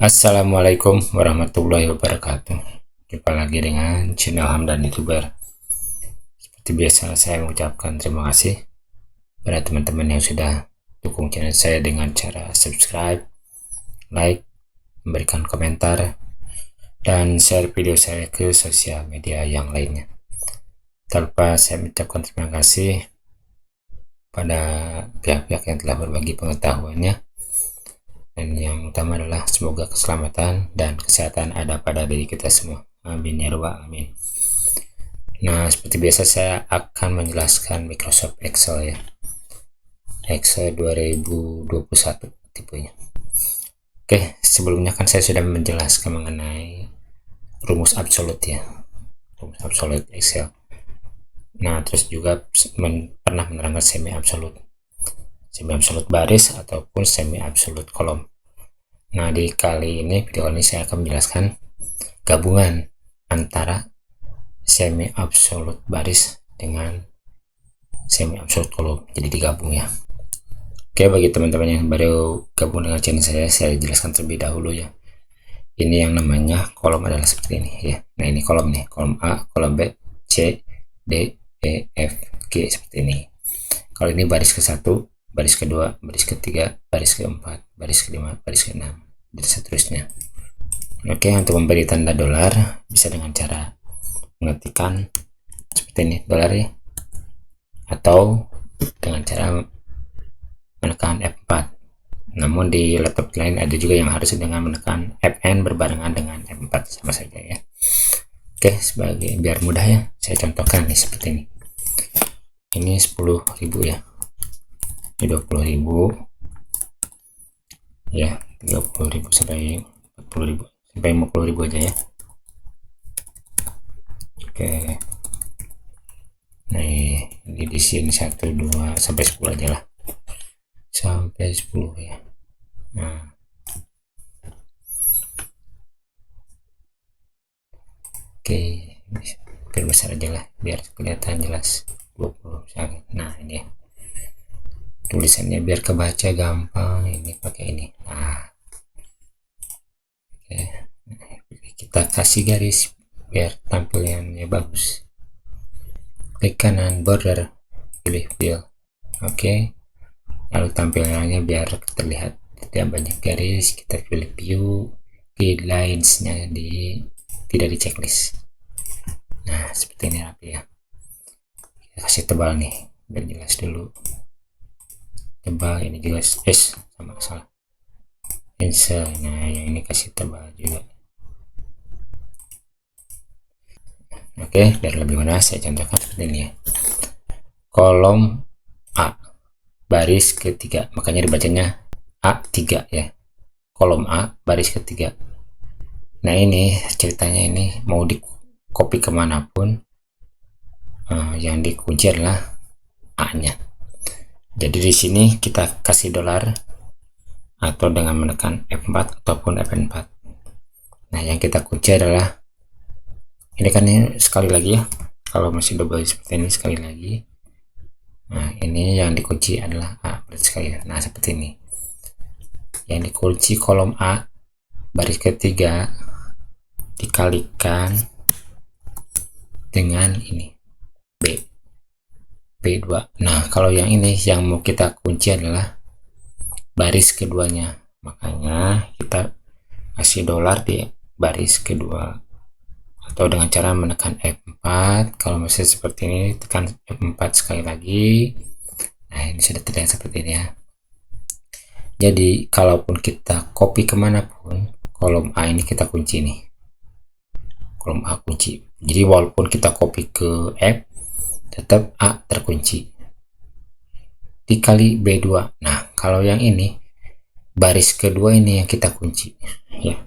Assalamualaikum warahmatullahi wabarakatuh. Jumpa lagi dengan channel Hamdan YouTuber. Seperti biasa, saya mengucapkan terima kasih pada teman-teman yang sudah dukung channel saya dengan cara subscribe, like, memberikan komentar, dan share video saya ke sosial media yang lainnya. Tanpa saya mengucapkan terima kasih pada pihak-pihak yang telah berbagi pengetahuannya. Dan yang utama adalah semoga keselamatan dan kesehatan ada pada diri kita semua. Amin ya rabbal alamin. Nah, seperti biasa saya akan menjelaskan Microsoft Excel ya. Excel 2021 tipenya. Oke, sebelumnya kan saya sudah menjelaskan mengenai rumus absolut ya. Rumus absolut Excel. Nah, terus juga pernah menerangkan semi absolut. Semi absolut baris ataupun semi absolut kolom. Nah, di kali ini, video ini saya akan menjelaskan gabungan antara semi absolut baris dengan semi absolut kolom. Jadi digabung ya. Oke, bagi teman-teman yang baru gabung dengan channel saya jelaskan terlebih dahulu ya. Ini yang namanya kolom adalah seperti ini ya. Nah, ini kolom nih, kolom A, kolom B, C, D, E, F, G seperti ini. Kalau ini baris ke-1, baris kedua, baris ketiga, baris keempat, baris kelima, baris keenam, dan seterusnya. Oke, untuk memberi tanda dolar bisa dengan cara mengetikkan seperti ini dolar ya, atau dengan cara menekan F4. Namun di laptop lain ada juga yang harus dengan menekan Fn berbarengan dengan F4, sama saja ya. Oke, sebagai biar mudah ya, saya contohkan nih seperti ini. Ini 10.000 ya. Ini 20.000 ya, 30.000 sampai 40.000 sampai 50.000 aja ya. Oke, nah ini di sini 1 2 sampai 10 aja lah, sampai 10 ya. Nah, oke, perbesar aja lah biar kelihatan jelas 20 misalnya. Nah, ini ya, tulisannya biar kebaca gampang, ini pakai ini. Nah, oke, kita kasih garis biar tampilannya bagus. Klik kanan border, pilih fill. Oke, lalu tampilannya biar terlihat tidak banyak garis, kita pilih view, guidelines-nya tidak di checklist. Nah, seperti ini rapi ya. Kita kasih tebal nih biar jelas dulu. Tebal, ini juga sama salah. Insert. Nah, yang ini kasih tebal juga. Oke, biar lebih mudah saya contohkan seperti ini ya. Kolom A, baris ketiga, makanya dibacanya A3 ya. Kolom A, baris ketiga. Nah, ini ceritanya ini mau di copy kemanapun, yang dikunci adalah A-nya. Jadi di sini kita kasih dolar atau dengan menekan F4 ataupun F4. Nah, yang kita kunci adalah ini kan ini sekali lagi ya. Kalau masih double seperti ini sekali lagi. Nah, ini yang dikunci adalah A sekali. Nah, seperti ini. Yang dikunci kolom A baris ketiga dikalikan dengan ini B2. Nah, kalau yang ini yang mau kita kunci adalah baris keduanya, makanya kita kasih dolar di baris kedua atau dengan cara menekan F4. Kalau masih seperti ini tekan F4 sekali lagi. Nah, ini sudah terlihat seperti ini ya. Jadi kalaupun kita copy kemanapun, kolom A ini kita kunci nih, kolom A kunci. Jadi walaupun kita copy ke F, tetap A terkunci dikali B2. Nah, kalau yang ini baris kedua ini yang kita kunci ya.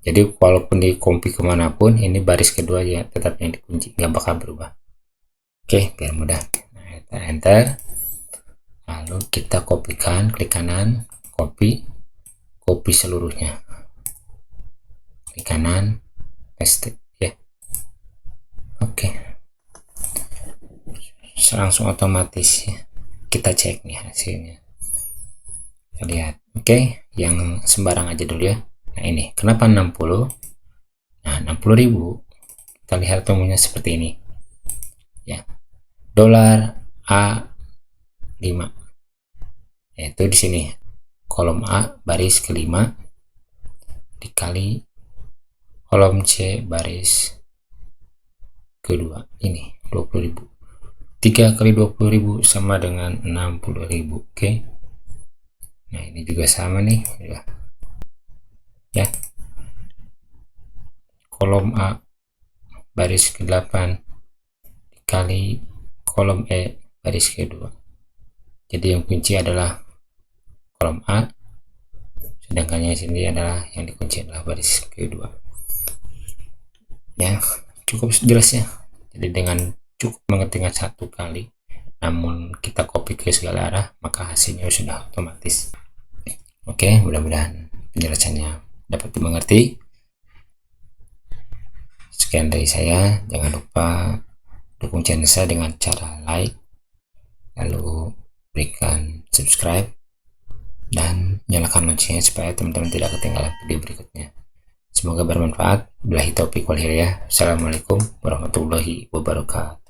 Jadi walaupun di copy kemanapun, ini baris kedua ya tetap yang dikunci, nggak bakal berubah. Oke, biar mudah. Nah, kita enter, lalu kita kopikan, klik kanan, copy seluruhnya, klik kanan, paste ya. Oke, langsung otomatis ya. Kita cek nih hasilnya, kita lihat. Oke, yang sembarang aja dulu ya. Nah ini kenapa 60? Nah 60.000 kita lihat temunya seperti ini ya, dolar A5, yaitu di sini kolom A baris kelima dikali kolom C baris kedua, ini 20.000. 3 kali 20.000 sama dengan 60.000. Oke, nah ini juga sama nih ya, kolom A baris ke-8 dikali kolom E baris kedua. Jadi yang kunci adalah kolom A, sedangkan yang sini adalah yang dikunci adalah baris kedua. Ya, cukup jelas ya. Jadi dengan cukup mengetikkan satu kali, namun kita copy ke segala arah, maka hasilnya sudah otomatis. Oke, mudah-mudahan penjelasannya dapat dimengerti. Sekian dari saya, jangan lupa dukung channel saya dengan cara like, lalu berikan subscribe, dan nyalakan loncengnya supaya teman-teman tidak ketinggalan video berikutnya. Semoga bermanfaat. Billahi taufiq wal hidayah. Assalamualaikum warahmatullahi wabarakatuh.